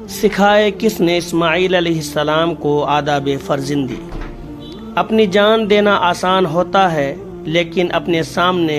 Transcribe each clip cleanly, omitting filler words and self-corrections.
سکھائے کس نے اسماعیل علیہ السلام کو آداب فرزندی۔ اپنی جان دینا آسان ہوتا ہے، لیکن اپنے سامنے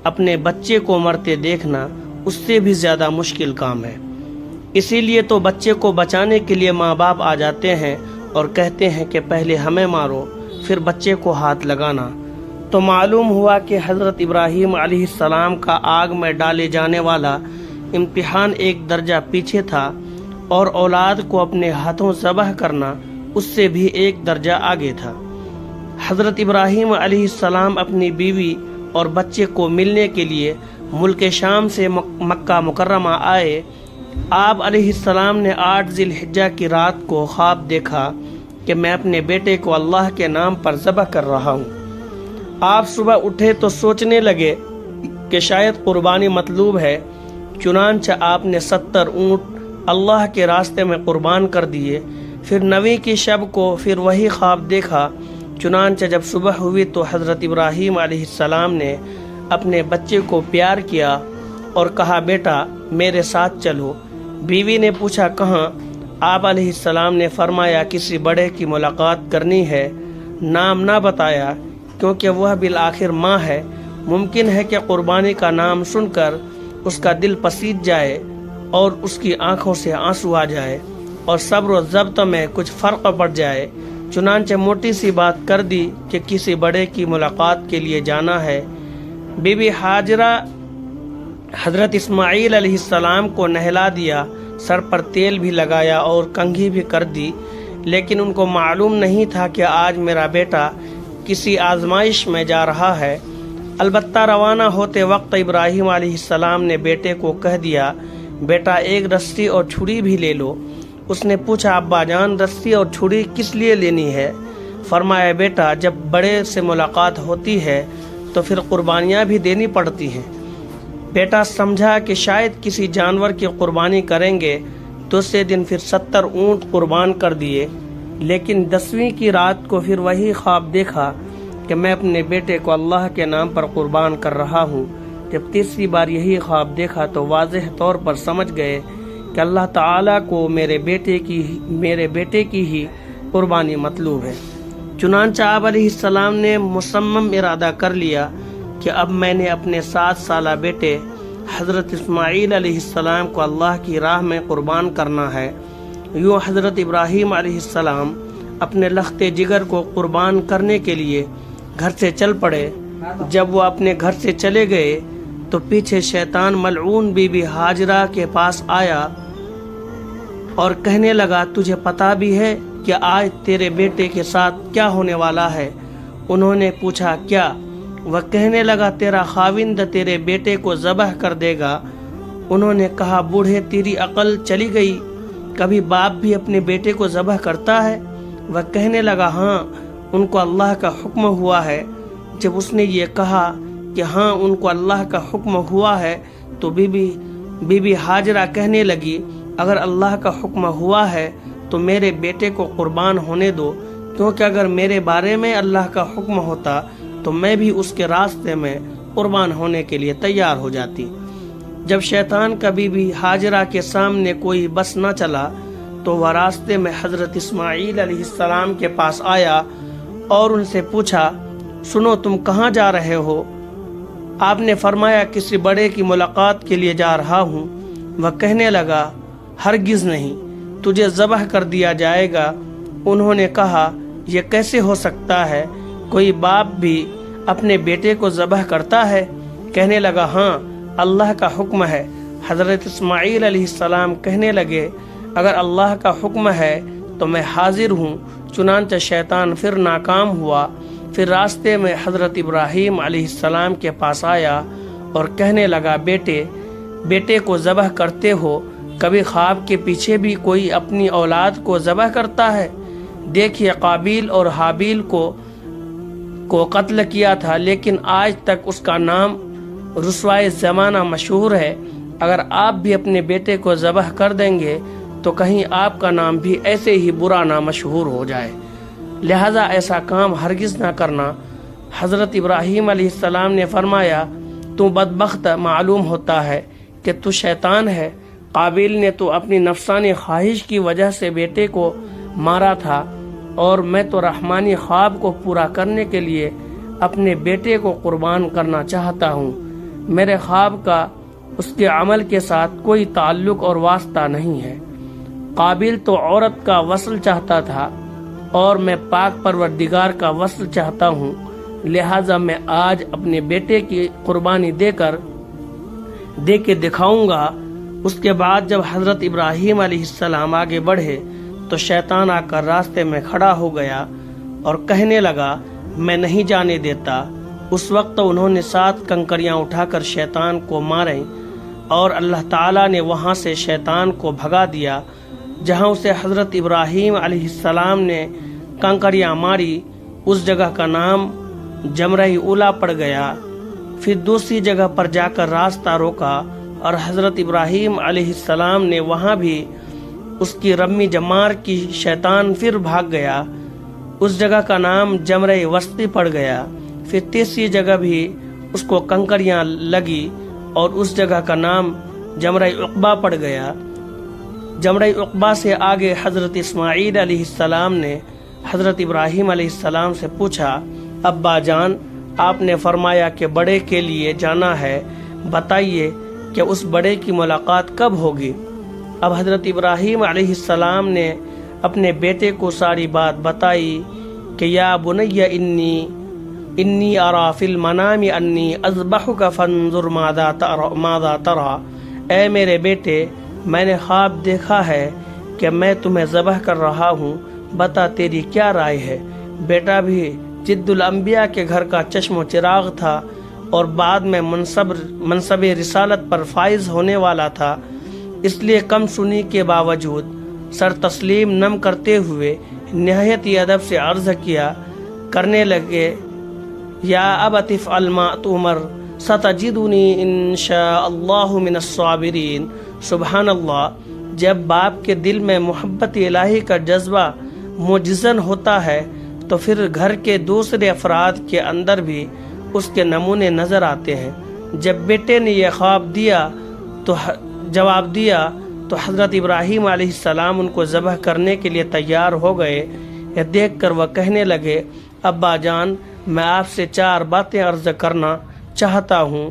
اپنے بچے کو مرتے دیکھنا اس سے بھی زیادہ مشکل کام ہے۔ اسی لیے تو بچے کو بچانے کے لیے ماں باپ آ جاتے ہیں اور کہتے ہیں کہ پہلے ہمیں مارو پھر بچے کو ہاتھ لگانا۔ تو معلوم ہوا کہ حضرت ابراہیم علیہ السلام کا آگ میں ڈالے جانے والا امتحان ایک درجہ پیچھے تھا، اور اولاد کو اپنے ہاتھوں ذبح کرنا اس سے بھی ایک درجہ آگے تھا۔ حضرت ابراہیم علیہ السلام اپنی بیوی اور بچے کو ملنے کے لیے ملک شام سے مکہ مکرمہ آئے۔ آپ علیہ السلام نے 8 ذی الحجہ کی رات کو خواب دیکھا کہ میں اپنے بیٹے کو اللہ کے نام پر ذبح کر رہا ہوں۔ آپ صبح اٹھے تو سوچنے لگے کہ شاید قربانی مطلوب ہے، چنانچہ آپ نے 70 اونٹ اللہ کے راستے میں قربان کر دیے۔ پھر 9ویں کی شب کو پھر وہی خواب دیکھا۔ چنانچہ جب صبح ہوئی تو حضرت ابراہیم علیہ السلام نے اپنے بچے کو پیار کیا اور کہا، بیٹا میرے ساتھ چلو۔ بیوی نے پوچھا، کہاں؟ آپ علیہ السلام نے فرمایا، کسی بڑے کی ملاقات کرنی ہے۔ نام نہ بتایا کیونکہ وہ بالآخر ماں ہے، ممکن ہے کہ قربانی کا نام سن کر اس کا دل پسیج جائے اور اس کی آنکھوں سے آنسو آ جائے اور صبر و ضبط میں کچھ فرق پڑ جائے۔ چنانچہ موٹی سی بات کر دی کہ کسی بڑے کی ملاقات کے لیے جانا ہے۔ بی بی ہاجرہ حضرت اسماعیل علیہ السلام کو نہلا دیا، سر پر تیل بھی لگایا اور کنگھی بھی کر دی، لیکن ان کو معلوم نہیں تھا کہ آج میرا بیٹا کسی آزمائش میں جا رہا ہے۔ البتہ روانہ ہوتے وقت ابراہیم علیہ السلام نے بیٹے کو کہہ دیا، بیٹا ایک رسی اور چھری بھی لے لو۔ اس نے پوچھا، ابا جان رسی اور چھری کس لیے لینی ہے؟ فرمایا، بیٹا جب بڑے سے ملاقات ہوتی ہے تو پھر قربانیاں بھی دینی پڑتی ہیں۔ بیٹا سمجھا کہ شاید کسی جانور کی قربانی کریں گے، دوسرے دن پھر 70 اونٹ قربان کر دیے، لیکن 10ویں کی رات کو پھر وہی خواب دیکھا کہ میں اپنے بیٹے کو اللہ کے نام پر قربان کر رہا ہوں۔ جب تیسری بار یہی خواب دیکھا تو واضح طور پر سمجھ گئے کہ اللہ تعالیٰ کو میرے بیٹے کی ہی قربانی مطلوب ہے۔ چنانچہ آپ علیہ السلام نے مصمم ارادہ کر لیا کہ اب میں نے اپنے 7 سالہ بیٹے حضرت اسماعیل علیہ السلام کو اللہ کی راہ میں قربان کرنا ہے۔ یوں حضرت ابراہیم علیہ السلام اپنے لخت جگر کو قربان کرنے کے لیے گھر سے چل پڑے۔ جب وہ اپنے گھر سے چلے گئے تو پیچھے شیطان ملعون بی بی ہاجرہ کے پاس آیا اور کہنے لگا، تجھے پتہ بھی ہے کہ آج تیرے بیٹے کے ساتھ کیا ہونے والا ہے؟ انہوں نے پوچھا، کیا؟ وہ کہنے لگا، تیرا خاوند تیرے بیٹے کو ذبح کر دے گا۔ انہوں نے کہا، بوڑھے تیری عقل چلی گئی، کبھی باپ بھی اپنے بیٹے کو ذبح کرتا ہے؟ وہ کہنے لگا، ہاں ان کو اللہ کا حکم ہوا ہے۔ جب اس نے یہ کہا کہ ہاں ان کو اللہ کا حکم ہوا ہے تو بی بی ہاجرہ کہنے لگی، اگر اللہ کا حکم ہوا ہے تو میرے بیٹے کو قربان ہونے دو، کیونکہ اگر میرے بارے میں اللہ کا حکم ہوتا تو میں بھی اس کے راستے میں قربان ہونے کے لیے تیار ہو جاتی۔ جب شیطان کا بی بی ہاجرہ کے سامنے کوئی بس نہ چلا تو وہ راستے میں حضرت اسماعیل علیہ السلام کے پاس آیا اور ان سے پوچھا، سنو تم کہاں جا رہے ہو؟ آپ نے فرمایا، کسی بڑے کی ملاقات کے لیے جا رہا ہوں۔ وہ کہنے لگا، ہرگز نہیں، تجھے ذبح کر دیا جائے گا۔ انہوں نے کہا، یہ کیسے ہو سکتا ہے؟ کوئی باپ بھی اپنے بیٹے کو ذبح کرتا ہے؟ کہنے لگا، ہاں اللہ کا حکم ہے۔ حضرت اسماعیل علیہ السلام کہنے لگے، اگر اللہ کا حکم ہے تو میں حاضر ہوں۔ چنانچہ شیطان پھر ناکام ہوا۔ پھر راستے میں حضرت ابراہیم علیہ السلام کے پاس آیا اور کہنے لگا، بیٹے کو ذبح کرتے ہو؟ کبھی خواب کے پیچھے بھی کوئی اپنی اولاد کو ذبح کرتا ہے؟ دیکھیے قابیل اور حابیل کو قتل کیا تھا، لیکن آج تک اس کا نام رسوائے زمانہ مشہور ہے۔ اگر آپ بھی اپنے بیٹے کو ذبح کر دیں گے تو کہیں آپ کا نام بھی ایسے ہی برا نامشہور ہو جائے، لہذا ایسا کام ہرگز نہ کرنا۔ حضرت ابراہیم علیہ السلام نے فرمایا، تو بدبخت معلوم ہوتا ہے کہ تو شیطان ہے، قابیل نے تو اپنی نفسانی خواہش کی وجہ سے بیٹے کو مارا تھا، اور میں تو رحمانی خواب کو پورا کرنے کے لیے اپنے بیٹے کو قربان کرنا چاہتا ہوں۔ میرے خواب کا اس کے عمل کے ساتھ کوئی تعلق اور واسطہ نہیں ہے۔ قابیل تو عورت کا وصل چاہتا تھا، اور میں پاک پروردگار کا وصل چاہتا ہوں، لہٰذا میں آج اپنے بیٹے کی قربانی دے کے دکھاؤں گا۔ اس کے بعد جب حضرت ابراہیم علیہ السلام آگے بڑھے تو شیطان آ کر راستے میں کھڑا ہو گیا اور کہنے لگا، میں نہیں جانے دیتا۔ اس وقت انہوں نے 7 کنکریاں اٹھا کر شیطان کو ماریں، اور اللہ تعالیٰ نے وہاں سے شیطان کو بھگا دیا۔ جہاں اسے حضرت ابراہیم علیہ السلام نے کنکریاں ماری، اس جگہ کا نام جمرہ اولا پڑ گیا۔ پھر دوسری جگہ پر جا کر راستہ روکا، اور حضرت ابراہیم علیہ السلام نے وہاں بھی اس کی رمی جمار کی، شیطان پھر بھاگ گیا۔ اس جگہ کا نام جمرہ وسطی پڑ گیا۔ پھر تیسری جگہ بھی اس کو کنکریاں لگی، اور اس جگہ کا نام جمرہ عقبہ پڑ گیا۔ جمرہ عقبہ سے آگے حضرت اسماعیل علیہ السلام نے حضرت ابراہیم علیہ السلام سے پوچھا، ابا جان، آپ نے فرمایا کہ بڑے کے لیے جانا ہے، بتائیے کہ اس بڑے کی ملاقات کب ہوگی؟ اب حضرت ابراہیم علیہ السلام نے اپنے بیٹے کو ساری بات بتائی کہ یا بنی انی ارا فی المنام انی اذبحک فانظر ماذا ترى، اے میرے بیٹے، میں نے خواب دیکھا ہے کہ میں تمہیں ذبح کر رہا ہوں، بتا تیری کیا رائے ہے؟ بیٹا بھی جد الانبیاء کے گھر کا چشم و چراغ تھا، اور بعد میں منصب رسالت پر فائز ہونے والا تھا، اس لیے کم سنی کے باوجود سر تسلیم نم کرتے ہوئے نہایت ادب سے عرض کرنے لگے، یا ابت افعل ما تؤمر ستجدنی انشاء اللہ من الصابرین۔ سبحان اللہ، جب باپ کے دل میں محبت الہی کا جذبہ معجزن ہوتا ہے تو پھر گھر کے دوسرے افراد کے اندر بھی اس کے نمونے نظر آتے ہیں۔ جب بیٹے نے یہ جواب دیا تو حضرت ابراہیم علیہ السلام ان کو ذبح کرنے کے لیے تیار ہو گئے۔ یہ دیکھ کر وہ کہنے لگے، ابا جان، میں آپ سے 4 باتیں عرض کرنا چاہتا ہوں۔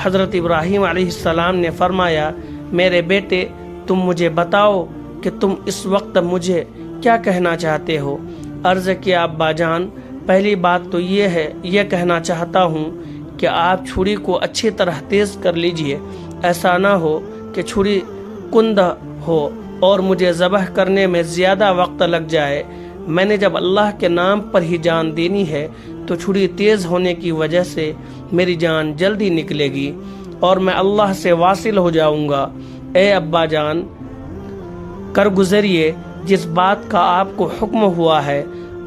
حضرت ابراہیم علیہ السلام نے فرمایا، میرے بیٹے، تم مجھے بتاؤ کہ تم اس وقت مجھے کیا کہنا چاہتے ہو؟ عرض کیا، ابا جان، پہلی بات تو یہ کہنا چاہتا ہوں کہ آپ چھری کو اچھی طرح تیز کر لیجئے، ایسا نہ ہو کہ چھری کند ہو اور مجھے ذبح کرنے میں زیادہ وقت لگ جائے۔ میں نے جب اللہ کے نام پر ہی جان دینی ہے تو چھری تیز ہونے کی وجہ سے میری جان جلدی نکلے گی اور میں اللہ سے واصل ہو جاؤں گا۔ اے ابا جان، کر گزریے، جس بات کا آپ کو حکم ہوا ہے،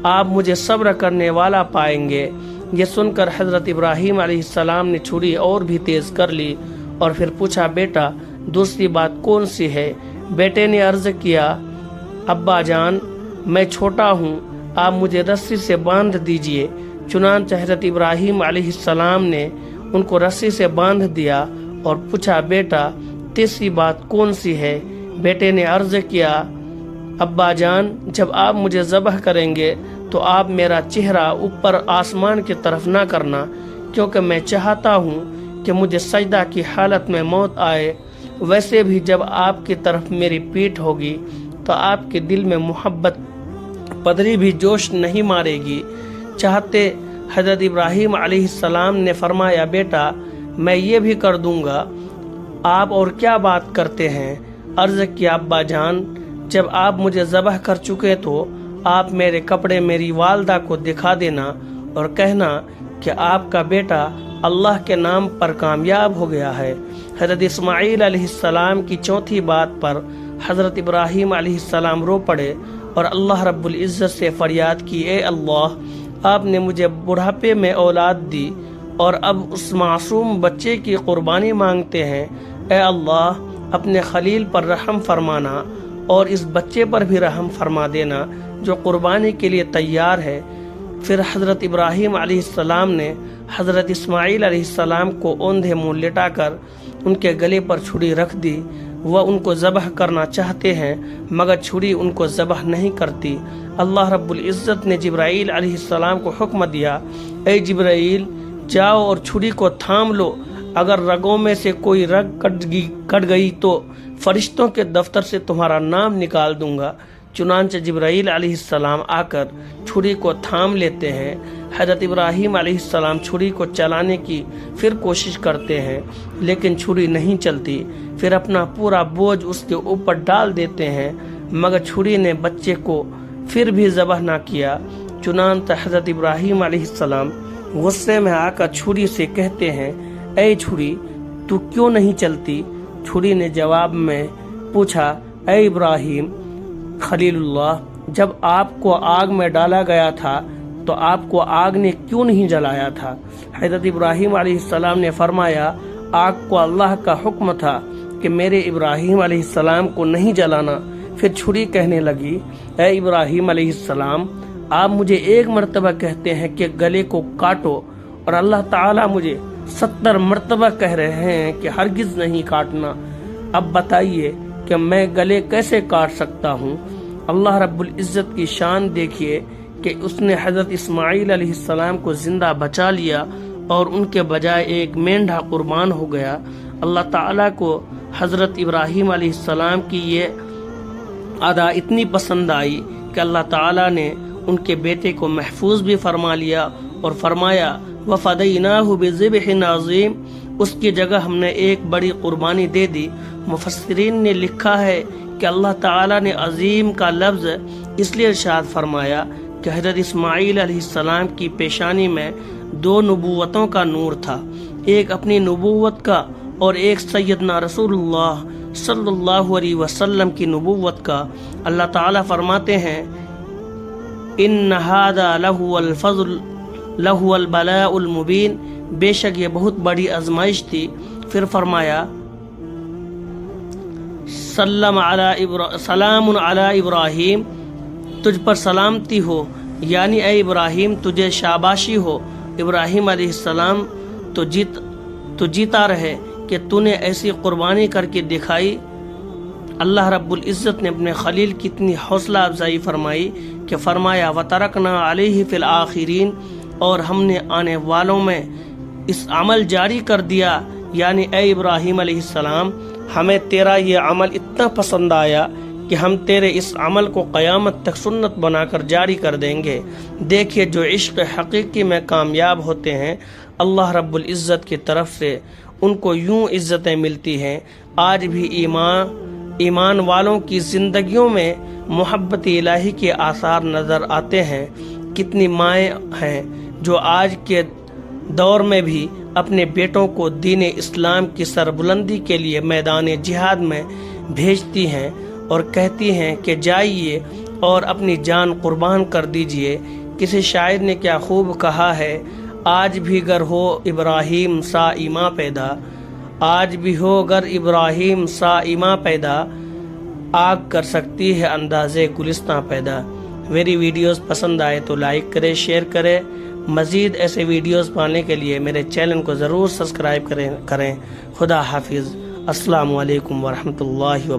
آپ مجھے صبر کرنے والا پائیں گے۔ یہ سن کر حضرت ابراہیم علیہ السلام نے چھری اور بھی تیز کر لی، اور پھر پوچھا، بیٹا، دوسری بات کون سی ہے؟ بیٹے نے عرض کیا، ابا جان، میں چھوٹا ہوں، آپ مجھے رسی سے باندھ دیجئے۔ چنانچہ حضرت ابراہیم علیہ السلام نے ان کو رسی سے باندھ دیا اور پوچھا، بیٹا، تیسری بات کون سی ہے؟ بیٹے نے عرض کیا، ابا جان، جب آپ مجھے ذبح کریں گے تو آپ میرا چہرہ اوپر آسمان کی طرف نہ کرنا، کیونکہ میں چاہتا ہوں کہ مجھے سجدہ کی حالت میں موت آئے۔ ویسے بھی جب آپ کی طرف میری پیٹھ ہوگی تو آپ کے دل میں محبت پدری بھی جوش نہیں مارے گی۔ چاہتے حضرت ابراہیم علیہ السلام نے فرمایا، بیٹا، میں یہ بھی کر دوں گا، آپ اور کیا بات کرتے ہیں؟ عرض کیا، ابا جان، جب آپ مجھے ذبح کر چکے تو آپ میرے کپڑے میری والدہ کو دکھا دینا اور کہنا کہ آپ کا بیٹا اللہ کے نام پر کامیاب ہو گیا ہے۔ حضرت اسماعیل علیہ السلام کی چوتھی بات پر حضرت ابراہیم علیہ السلام رو پڑے اور اللہ رب العزت سے فریاد کی، اے اللہ، آپ نے مجھے بڑھاپے میں اولاد دی اور اب اس معصوم بچے کی قربانی مانگتے ہیں۔ اے اللہ، اپنے خلیل پر رحم فرمانا اور اس بچے پر بھی رحم فرما دینا جو قربانی کے لیے تیار ہے۔ پھر حضرت ابراہیم علیہ السلام نے حضرت اسماعیل علیہ السلام کو اوندھے منہ لٹا کر ان کے گلے پر چھری رکھ دی وہ ان کو ذبح کرنا چاہتے ہیں مگر چھری ان کو ذبح نہیں کرتی۔ اللہ رب العزت نے جبرائیل علیہ السلام کو حکم دیا، اے جبرائیل جاؤ اور چھری کو تھام لو، اگر رگوں میں سے کوئی رگ کٹ گئی تو فرشتوں کے دفتر سے تمہارا نام نکال دوں گا۔ چنانچہ جبرائیل علیہ السلام آ کر چھری کو تھام لیتے ہیں۔ حضرت ابراہیم علیہ السلام چھری کو چلانے کی پھر کوشش کرتے ہیں لیکن چھری نہیں چلتی، پھر اپنا پورا بوجھ اس کے اوپر ڈال دیتے ہیں مگر چھری نے بچے کو پھر بھی ذبح نہ کیا۔ چنانچہ حضرت ابراہیم علیہ السلام غصے میں آ کر چھری سے کہتے ہیں، اے چھری تو کیوں نہیں چلتی؟ چھری نے جواب میں پوچھا، اے ابراہیم خلیل اللہ، جب آپ کو آگ میں ڈالا گیا تھا تو آپ کو آگ نے کیوں نہیں جلایا تھا؟ حضرت ابراہیم علیہ السلام نے فرمایا، آگ کو اللہ کا حکم تھا کہ میرے ابراہیم علیہ السلام کو نہیں جلانا۔ پھر چھری کہنے لگی، اے ابراہیم علیہ السلام، آپ مجھے ایک مرتبہ کہتے ہیں کہ گلے کو کاٹو اور اللہ تعالیٰ مجھے 70 مرتبہ کہہ رہے ہیں کہ ہرگز نہیں کاٹنا۔ اب بتائیے کہ میں گلے کیسے کاٹ سکتا ہوں؟ اللہ رب العزت کی شان دیکھیے کہ اس نے حضرت اسماعیل علیہ السلام کو زندہ بچا لیا اور ان کے بجائے ایک مینڈھا قربان ہو گیا۔ اللہ تعالیٰ کو حضرت ابراہیم علیہ السلام کی یہ ادا اتنی پسند آئی کہ اللہ تعالیٰ نے ان کے بیٹے کو محفوظ بھی فرما لیا اور فرمایا، وَفَدَيْنَاهُ بِذِبْحٍ عَظِيمٍ، اس کی جگہ ہم نے ایک بڑی قربانی دے دی۔ مفسرین نے لکھا ہے کہ اللہ تعالیٰ نے عظیم کا لفظ اس لیے ارشاد فرمایا کہ حضرت اسماعیل علیہ السلام کی پیشانی میں 2 نبوتوں کا نور تھا، ایک اپنی نبوت کا اور ایک سیدنا رسول اللہ صلی اللہ علیہ وسلم کی نبوت کا۔ اللہ تعالیٰ فرماتے ہیں، ان ھذا لہو البلاء المبین، بے شک یہ بہت بڑی آزمائش تھی۔ پھر فرمایا، سلام علی ابراہیم، تجھ پر سلامتی ہو، یعنی اے ابراہیم تجھے شاباشی ہو۔ ابراہیم علیہ السلام تو جیتا رہے کہ تو نے ایسی قربانی کر کے دکھائی۔ اللہ رب العزت نے اپنے خلیل کی اتنی حوصلہ افزائی فرمائی کہ فرمایا، وَتَرَكْنَا عَلَيْهِ فِي الْآخِرِينَ، اور ہم نے آنے والوں میں اس عمل جاری کر دیا، یعنی اے ابراہیم علیہ السلام ہمیں تیرا یہ عمل اتنا پسند آیا کہ ہم تیرے اس عمل کو قیامت تک سنت بنا کر جاری کر دیں گے۔ دیکھیے جو عشق حقیقی میں کامیاب ہوتے ہیں، اللہ رب العزت کی طرف سے ان کو یوں عزتیں ملتی ہیں۔ آج بھی ایمان والوں کی زندگیوں میں محبت الہی کے آثار نظر آتے ہیں۔ کتنی مائیں ہیں جو آج کے دور میں بھی اپنے بیٹوں کو دین اسلام کی سربلندی کے لیے میدان جہاد میں بھیجتی ہیں اور کہتی ہیں کہ جائیے اور اپنی جان قربان کر دیجئے۔ کسی شاعر نے کیا خوب کہا ہے، آج بھی گر ہو ابراہیم سا ایماں پیدا، آج بھی ہو گر ابراہیم سا ایماں پیدا، آگ کر سکتی ہے اندازے گلستاں پیدا۔ میری ویڈیوز پسند آئے تو لائک کریں، شیئر کریں۔ مزید ایسے ویڈیوز پانے کے لیے میرے چینل کو ضرور سبسکرائب کریں۔ خدا حافظ۔ السلام علیکم ورحمۃ اللہ وبرکاتہ۔